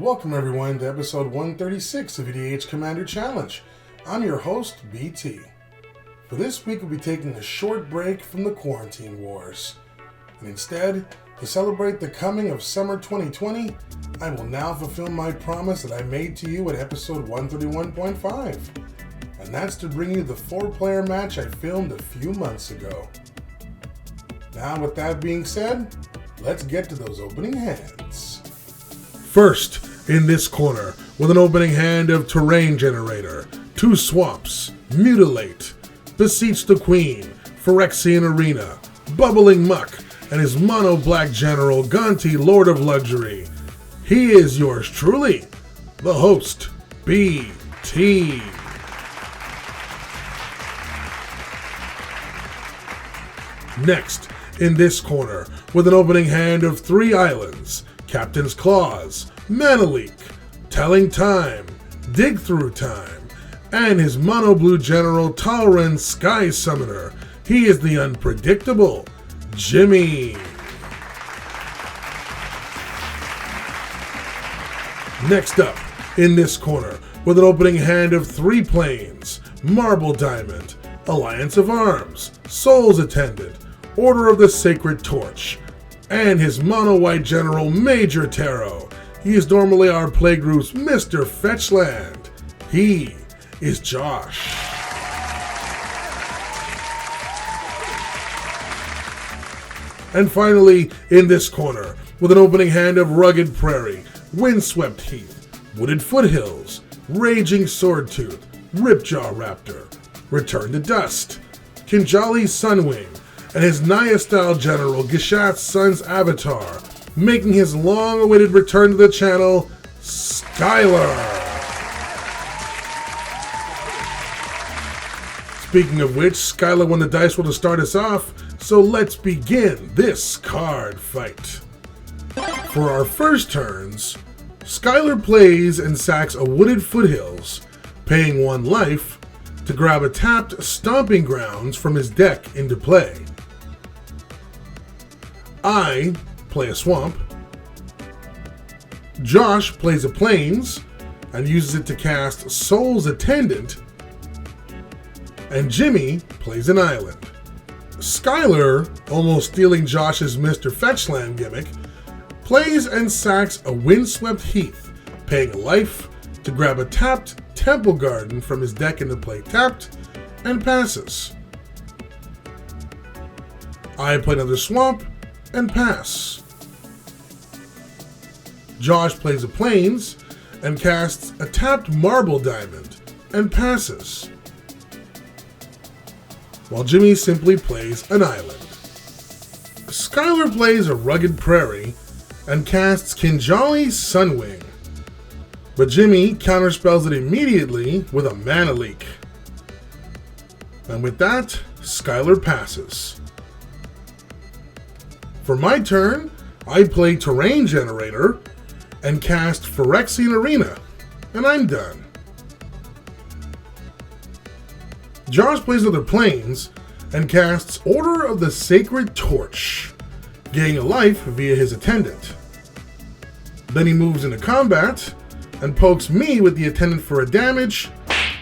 Welcome everyone to episode 136 of EDH Commander Challenge. I'm your host, BT. For this week we'll be taking a short break from the quarantine wars. And instead, to celebrate the coming of summer 2020, I will now fulfill my promise that I made to you at episode 131.5. And that's to bring you the 4-player match I filmed a few months ago. Now with that being said, let's get to those opening hands. First, in this corner, with an opening hand of Terrain Generator, 2 swaps, Mutilate, Beseech the Queen, Phyrexian Arena, Bubbling Muck, and his mono black general Gonti, Lord of Luxury. He is yours truly, the host, BT. Next, in this corner, with an opening hand of 3 islands, Captain's Claws, Mana Leak, Telling Time, Dig Through Time, and his mono blue general Talrand Sky Summoner. He is the unpredictable Gemi. Next up, in this corner, with an opening hand of 3 planes, Marble Diamond, Alliance of Arms, Soul's Attendant, Order of the Sacred Torch, and his mono-white general Major Teroh. He is normally our playgroup's Mr. Fetchland. He is Josh. And finally, in this corner, with an opening hand of Rugged Prairie, Windswept Heath, Wooded Foothills, Raging Swordtooth, Ripjaw Raptor, Return to Dust, Kinjali Sunwing, and his Naya-style general Gishath's son's avatar, making his long-awaited return to the channel, Skyler. Speaking of which, Skyler won the dice roll to start us off, so let's begin this card fight. For our first turns, Skyler plays and sacks a Wooded Foothills, paying 1 life to grab a tapped Stomping Grounds from his deck into play. I play a swamp. Josh plays a plains and uses it to cast Soul's Attendant. And Gemi plays an island. Skyler, almost stealing Josh's Mr. Fetchland gimmick, plays and sacks a Windswept Heath, paying a life to grab a tapped Temple Garden from his deck into play tapped, and passes. I play another swamp and pass. Josh plays a plains and casts a tapped Marble Diamond and passes, while Gemi simply plays an island. Skyler plays a Rugged Prairie and casts Kinjali Sunwing, but Gemi counterspells it immediately with a Mana Leak. And with that, Skyler passes. For my turn, I play Terrain Generator and cast Phyrexian Arena, and I'm done. Josh plays other planes and casts Order of the Sacred Torch, gaining a life via his attendant. Then he moves into combat and pokes me with the attendant for a damage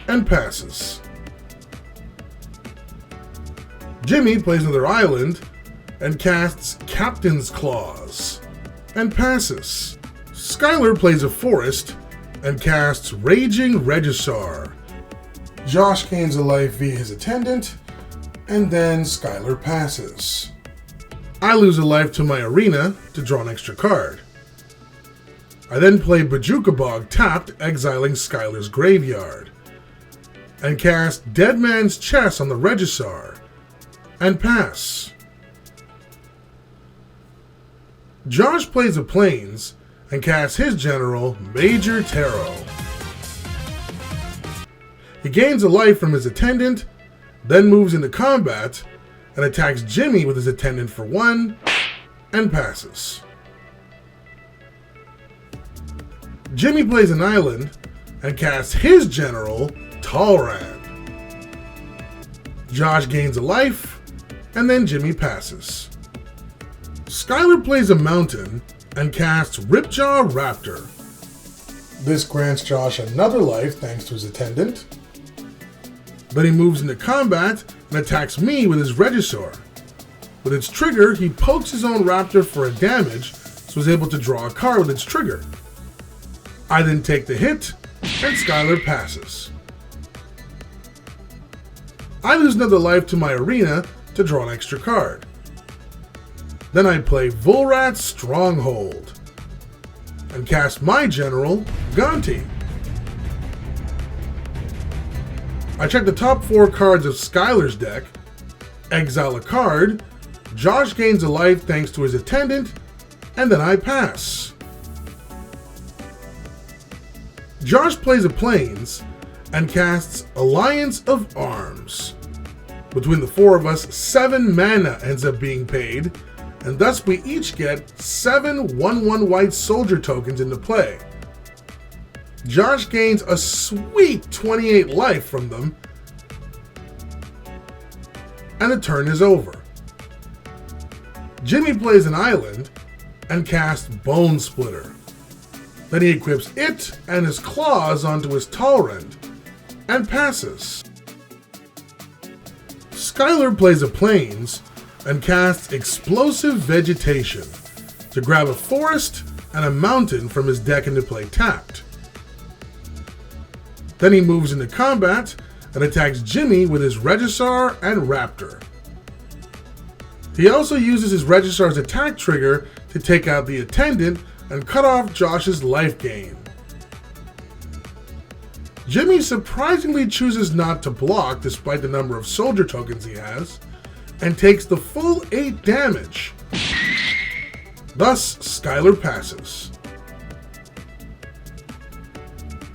and passes. Gemi plays another island and casts Captain's Claws and passes. Skyler plays a forest and casts Raging Regisaur. Josh gains a life via his attendant, and then Skyler passes. I lose a life to my arena to draw an extra card. I then play Bojuka Bog tapped, exiling Skyler's graveyard, and cast Dead Man's Chest on the Regisaur, and pass. Josh plays a plains and casts his general, Major Teroh. He gains a life from his attendant, then moves into combat and attacks Gemi with his attendant for 1 and passes. Gemi plays an island and casts his general, Talrand. Josh gains a life, and then Gemi passes. Skyler plays a mountain and casts Ripjaw Raptor. This grants Josh another life thanks to his attendant. Then he moves into combat and attacks me with his Regisaur. With its trigger, he pokes his own Raptor for a damage, so is able to draw a card with its trigger. I then take the hit, and Skyler passes. I lose another life to my arena to draw an extra card. Then I play Volrat's Stronghold and cast my general, Gonti. I check the top 4 cards of Skyler's deck, exile a card, Josh gains a life thanks to his attendant, and then I pass. Josh plays a Plains and casts Alliance of Arms. Between the 4 of us, 7 mana ends up being paid, and thus we each get 7 1/1 white soldier tokens into play. Josh gains a sweet 28 life from them, and the turn is over. Gemi plays an island and casts Bone Splitter. Then he equips it and his claws onto his Talrand and passes. Skyler plays a Plains and casts Explosive Vegetation to grab a forest and a mountain from his deck into play tapped. Then he moves into combat and attacks Gemi with his Regisaur and Raptor. He also uses his Regisaur's attack trigger to take out the attendant and cut off Josh's life gain. Gemi surprisingly chooses not to block despite the number of soldier tokens he has, and takes the full 8 damage. Thus, Skyler passes.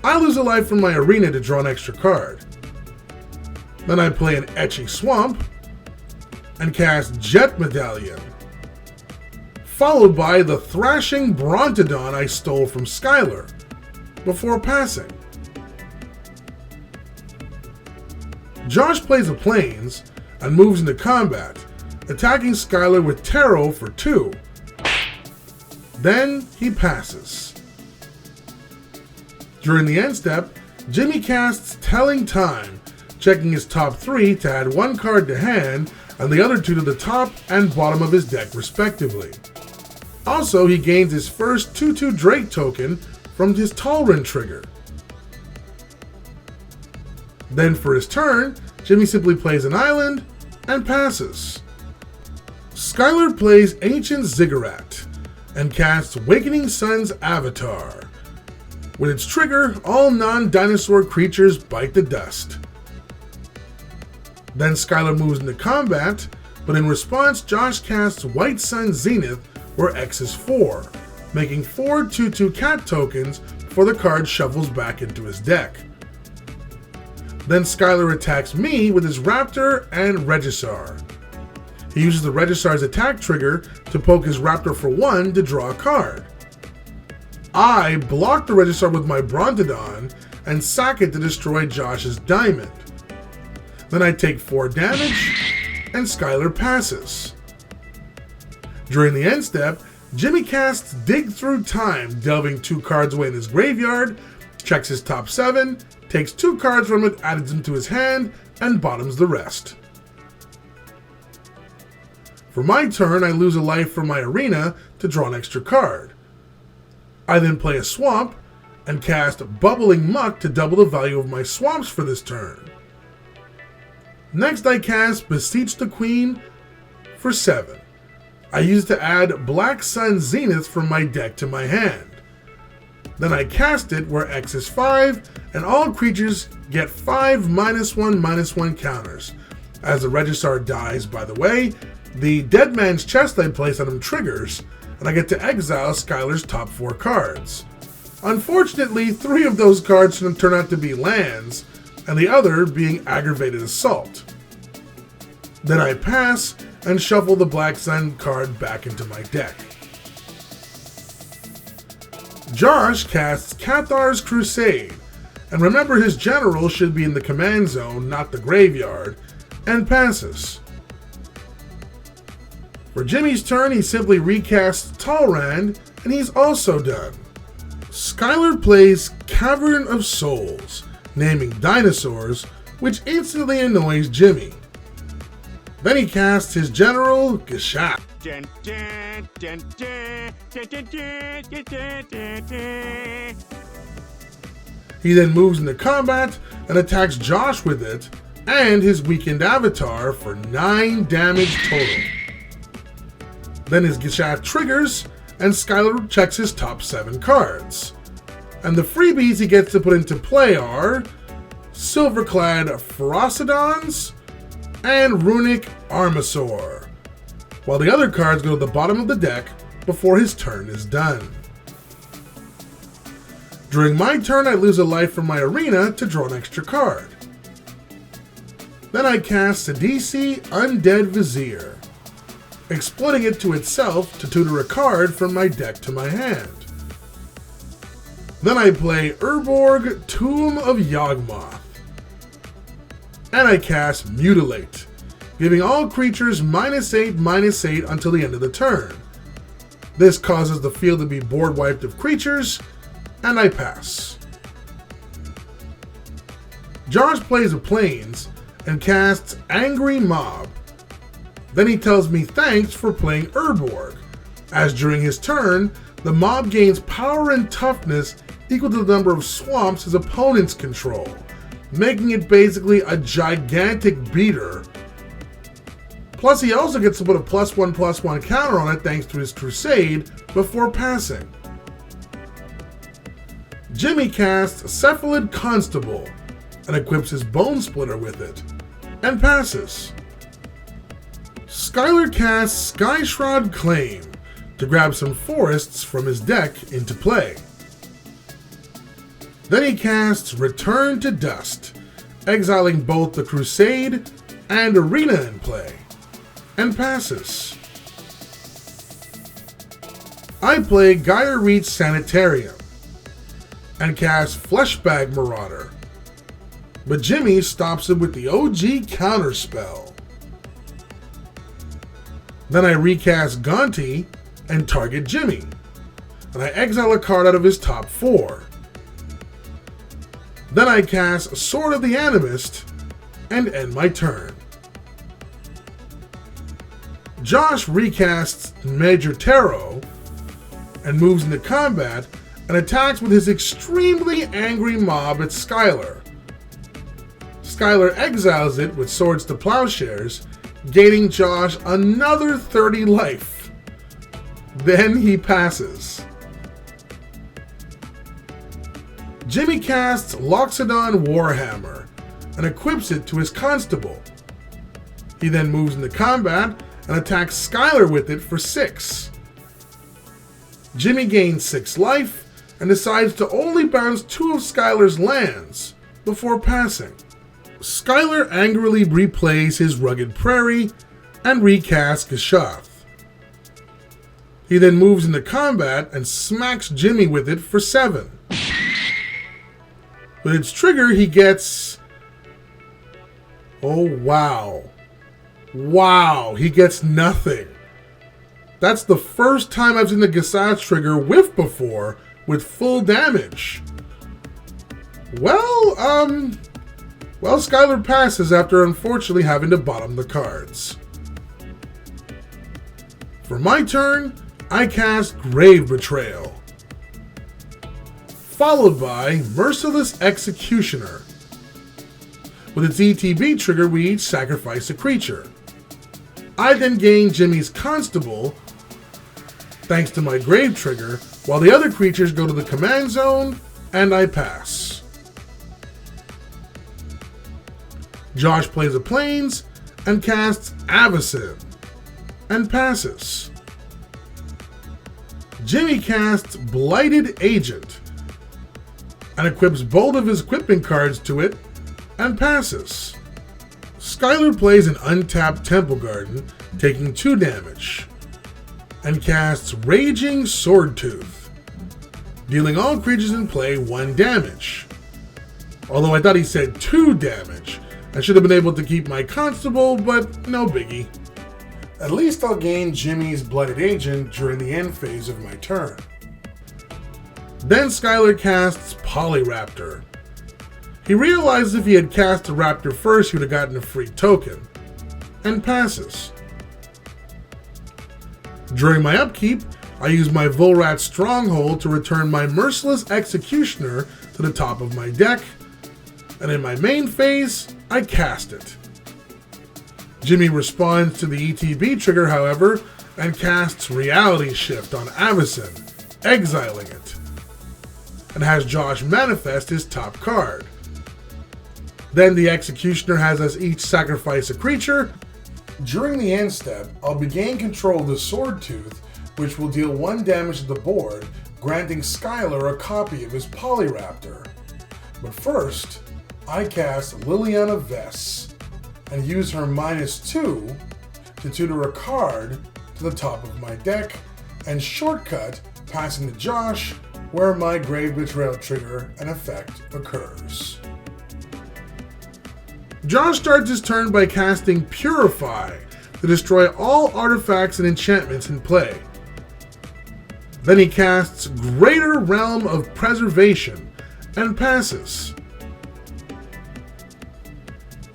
I lose a life from my arena to draw an extra card. Then I play an Etchy Swamp and cast Jet Medallion, followed by the Thrashing Brontodon I stole from Skyler, before passing. Josh plays a Plains and moves into combat, attacking Skyler with Teroh for 2. Then he passes. During the end step, Gemi casts Telling Time, checking his top 3 to add 1 card to hand and the other 2 to the top and bottom of his deck respectively. Also, he gains his first 2/2 Drake token from his Talrand trigger. Then for his turn, Gemi simply plays an island and passes. Skyler plays Ancient Ziggurat and casts Awakening Sun's Avatar. With its trigger, all non-dinosaur creatures bite the dust. Then Skyler moves into combat, but in response Josh casts White Sun Zenith where X is 4, making 4 2/2 cat tokens before the card shuffles back into his deck. Then Skyler attacks me with his Raptor and Regisaur. He uses the Regisaur's attack trigger to poke his Raptor for 1 to draw a card. I block the Regisaur with my Brontodon and sack it to destroy Josh's diamond. Then I take 4 damage, and Skyler passes. During the end step, Gemi casts Dig Through Time, delving 2 cards away in his graveyard, checks his top 7, takes 2 cards from it, adds them to his hand, and bottoms the rest. For my turn, I lose a life from my arena to draw an extra card. I then play a swamp and cast Bubbling Muck to double the value of my swamps for this turn. Next I cast Beseech the Queen for 7. I use it to add Black Sun Zenith from my deck to my hand. Then I cast it where X is 5, and all creatures get 5 -1/-1 counters. As the Regisaur dies, by the way, the Dead Man's Chest I place on him triggers, and I get to exile Skyler's top 4 cards. Unfortunately, 3 of those cards turn out to be lands, and the other being Aggravated Assault. Then I pass and shuffle the Black Sun card back into my deck. Josh casts Cathar's Crusade, and remember his general should be in the command zone, not the graveyard, and passes. For Gemi's turn, he simply recasts Talrand, and he's also done. Skyler plays Cavern of Souls, naming dinosaurs, which instantly annoys Gemi. Then he casts his General Gishath. He then moves into combat and attacks Josh with it and his weakened avatar for 9 damage total. Then his Gishath triggers and Skyler checks his top 7 cards. And the freebies he gets to put into play are Silverclad Ferocidons and Runic Armasaur, while the other cards go to the bottom of the deck before his turn is done. During my turn, I lose a life from my arena to draw an extra card. Then I cast Sidisi Undead Vizier, exploiting it to itself to tutor a card from my deck to my hand. Then I play Urborg Tomb of Yawgmoth, and I cast Mutilate, giving all creatures -8/-8 until the end of the turn. This causes the field to be board wiped of creatures, and I pass. Josh plays a Plains and casts Angry Mob. Then he tells me thanks for playing Urborg, as during his turn, the mob gains power and toughness equal to the number of swamps his opponents control, making it basically a gigantic beater. Plus he also gets to put a +1/+1 counter on it thanks to his Crusade before passing. Gemi casts Cephalid Constable and equips his Bone Splitter with it, and passes. Skyler casts Skyshroud Claim to grab some forests from his deck into play. Then he casts Return to Dust, exiling both the Crusade and Arena in play, and passes. I play Gyre Reach Sanitarium and cast Fleshbag Marauder, but Gemi stops him with the OG Counterspell. Then I recast Gonti and target Gemi, and I exile a card out of his top 4. Then I cast Sword of the Animist and end my turn. Josh recasts Major Teroh and moves into combat and attacks with his extremely angry mob at Skyler. Skyler exiles it with Swords to Plowshares, gaining Josh another 30 life. Then he passes. Gemi casts Loxodon Warhammer and equips it to his Constable. He then moves into combat and attacks Skyler with it for 6. Gemi gains 6 life and decides to only bounce 2 of Skyler's lands before passing. Skyler angrily replays his Rugged Prairie and recasts Gishath. He then moves into combat and smacks Gemi with it for 7. With its trigger, he gets... Oh, wow. Wow, he gets nothing. That's the first time I've seen the Gishath trigger whiff before with full damage. Well, Skyler passes after unfortunately having to bottom the cards. For my turn, I cast Grave Betrayal, followed by Merciless Executioner. With its ETB trigger, we each sacrifice a creature. I then gain Gemi's Constable, thanks to my Grave trigger, while the other creatures go to the command zone, and I pass. Josh plays a Plains and casts Avacyn, and passes. Gemi casts Blighted Agent, and equips both of his equipment cards to it, and passes. Skyler plays an untapped Temple Garden, taking 2 damage, and casts Raging Swordtooth, dealing all creatures in play 1 damage. Although I thought he said 2 damage. I should have been able to keep my Constable, but no biggie. At least I'll gain Gemi's Blighted Agent during the end phase of my turn. Then Skyler casts Polyraptor. He realizes if he had cast a raptor first, he would have gotten a free token, and passes. During my upkeep, I use my Volrat Stronghold to return my Merciless Executioner to the top of my deck, and in my main phase, I cast it. Gemi responds to the ETB trigger, however, and casts Reality Shift on Avacyn, exiling it, and has Josh manifest his top card. Then the Executioner has us each sacrifice a creature. During the end step, I'll gain control of the Sword Tooth, which will deal 1 damage to the board, granting Skyler a copy of his Polyraptor. But first, I cast Liliana Vess, and use her -2 to tutor a card to the top of my deck, and shortcut passing to Josh, where my Grave Betrayal trigger and effect occurs. Josh starts his turn by casting Purify to destroy all artifacts and enchantments in play. Then he casts Greater Realm of Preservation and passes.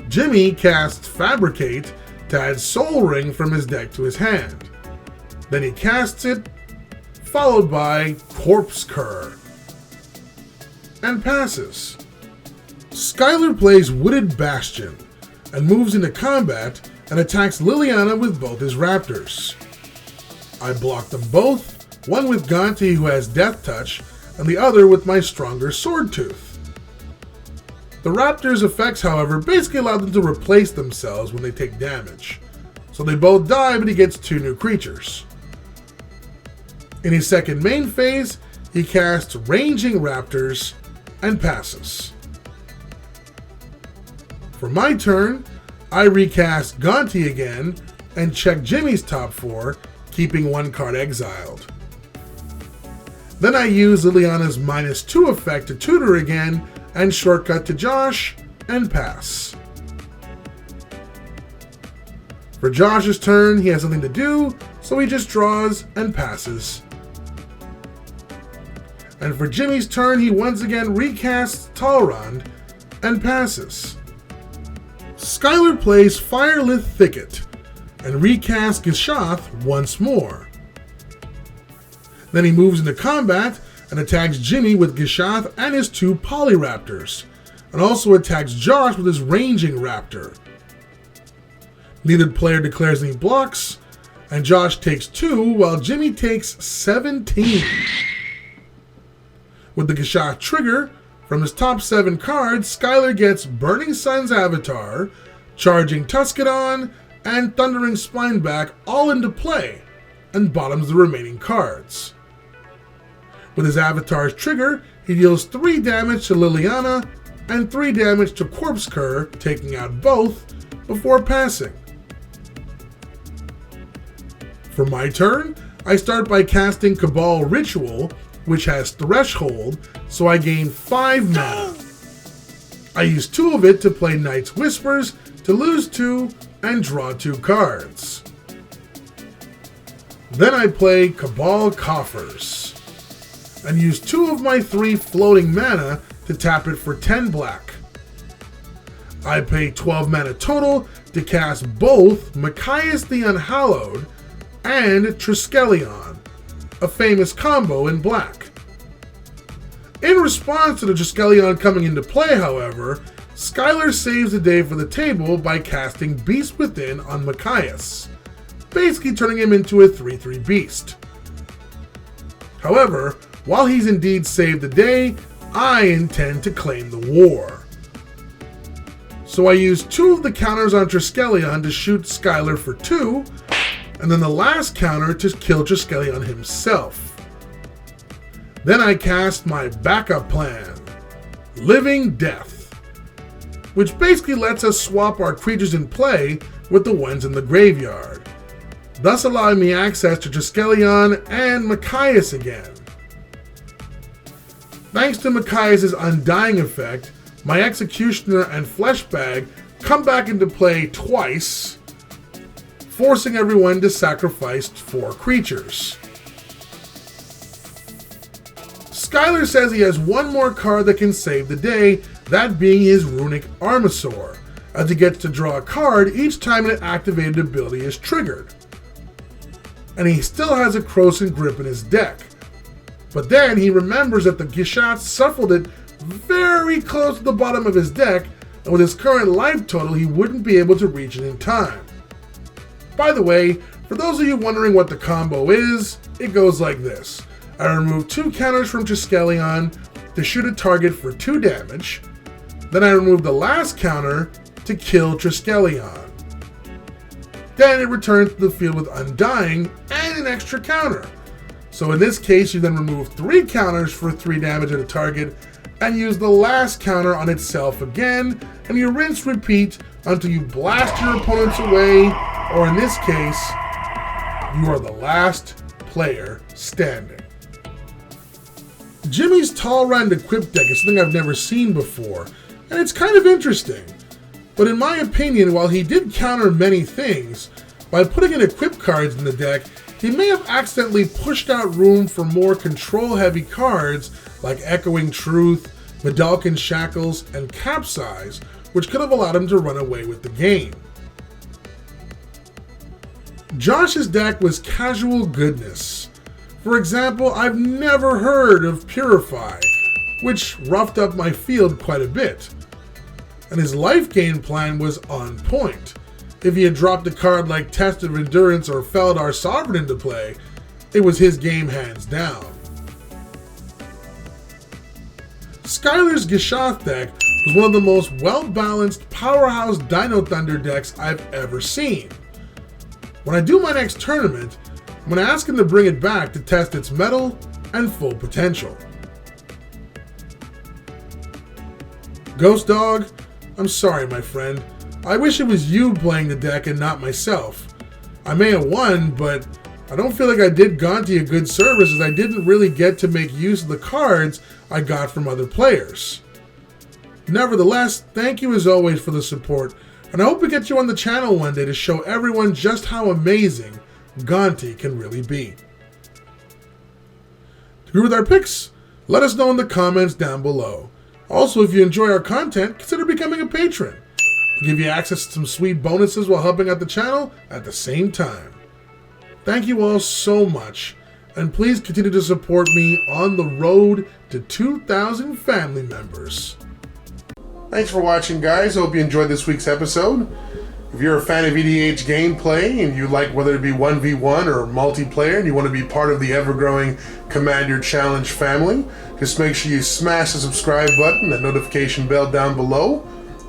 Gemi casts Fabricate to add Soul Ring from his deck to his hand. Then he casts it, followed by Corpse Cur, and passes. Skyler plays Wooded Bastion and moves into combat and attacks Liliana with both his raptors. I block them both, one with Gonti who has Death Touch, and the other with my stronger Sword Tooth. The raptors' effects, however, basically allow them to replace themselves when they take damage, so they both die, but he gets 2 new creatures. In his second main phase, he casts Ranging Raptors and passes. For my turn, I recast Gonti again and check Gemi's top 4, keeping 1 card exiled. Then I use Liliana's -2 effect to tutor again and shortcut to Josh and pass. For Josh's turn, he has nothing to do, so he just draws and passes. And for Gemi's turn, he once again recasts Talrand and passes. Skyler plays Firelit Thicket and recasts Gishath once more. Then he moves into combat and attacks Gemi with Gishath and his 2 Polyraptors, and also attacks Josh with his Ranging Raptor. Neither player declares any blocks, and Josh takes 2 while Gemi takes 17. With the Gishath trigger, from his top 7 cards, Skyler gets Burning Sun's Avatar, Charging Tuskedon, and Thundering Spineback all into play, and bottoms the remaining cards. With his Avatar's trigger, he deals 3 damage to Liliana and 3 damage to Corpse Cur, taking out both, before passing. For my turn, I start by casting Cabal Ritual, which has Threshold, so I gain 5 mana. I use 2 of it to play Night's Whispers to lose 2 and draw 2 cards. Then I play Cabal Coffers and use 2 of my 3 floating mana to tap it for 10 black. I pay 12 mana total to cast both Micaias the Unhallowed and Triskelion, a famous combo in black. In response to the Triskelion coming into play, however, Skyler saves the day for the table by casting Beast Within on Micaias, basically turning him into a 3/3 beast. However, while he's indeed saved the day, I intend to claim the war. So I use 2 of the counters on Triskelion to shoot Skyler for 2, and then the last counter to kill Triskelion himself. Then I cast my backup plan, Living Death, which basically lets us swap our creatures in play with the ones in the graveyard, thus allowing me access to Triskelion and Micaias again. Thanks to Micaias' Undying effect, my Executioner and Fleshbag come back into play twice, forcing everyone to sacrifice 4 creatures. Skyler says he has one more card that can save the day, that being his Runic Armasaur, as he gets to draw a card each time an activated ability is triggered. And he still has a Krosan Grip in his deck. But then he remembers that the Gishath shuffled it very close to the bottom of his deck, and with his current life total he wouldn't be able to reach it in time. By the way, for those of you wondering what the combo is, it goes like this. I remove 2 counters from Triskelion to shoot a target for 2 damage, then I remove the last counter to kill Triskelion. Then it returns to the field with Undying and an extra counter. So in this case, you then remove 3 counters for 3 damage at a target and use the last counter on itself again, and you rinse repeat until you blast your opponents away, or in this case, you are the last player standing. Gemi's Talrand equip deck is something I've never seen before, and it's kind of interesting. But in my opinion, while he did counter many things, by putting in equip cards in the deck, he may have accidentally pushed out room for more control-heavy cards like Echoing Truth, Medalkin Shackles, and Capsize, which could have allowed him to run away with the game. Josh's deck was casual goodness. For example, I've never heard of Purify, which roughed up my field quite a bit. And his life gain plan was on point. If he had dropped a card like Test of Endurance or Feldar Sovereign into play, it was his game hands down. Skyler's Gishath deck was one of the most well-balanced powerhouse Dino Thunder decks I've ever seen. When I do my next tournament, I'm going to ask him to bring it back to test its mettle and full potential. Ghostdog, I'm sorry my friend. I wish it was you playing the deck and not myself. I may have won, but I don't feel like I did Gonti a good service as I didn't really get to make use of the cards I got from other players. Nevertheless, thank you as always for the support, and I hope we get you on the channel one day to show everyone just how amazing Gonti can really be. To agree with our picks? Let us know in the comments down below. Also, if you enjoy our content, consider becoming a patron. We'll give you access to some sweet bonuses while helping out the channel at the same time. Thank you all so much, and please continue to support me on the road to 2,000 family members. Thanks for watching, guys. Hope you enjoyed this week's episode. If you're a fan of EDH gameplay and you like whether it be 1v1 or multiplayer and you want to be part of the ever-growing Commander Challenge family, just make sure you smash the subscribe button and notification bell down below.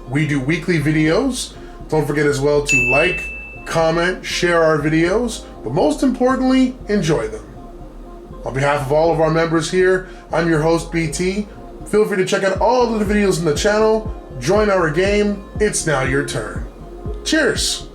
We do weekly videos. Don't forget as well to like, comment, share our videos, but most importantly, enjoy them. On behalf of all of our members here, I'm your host, BT. Feel free to check out all of the videos in the channel, join our game, it's now your turn. Cheers!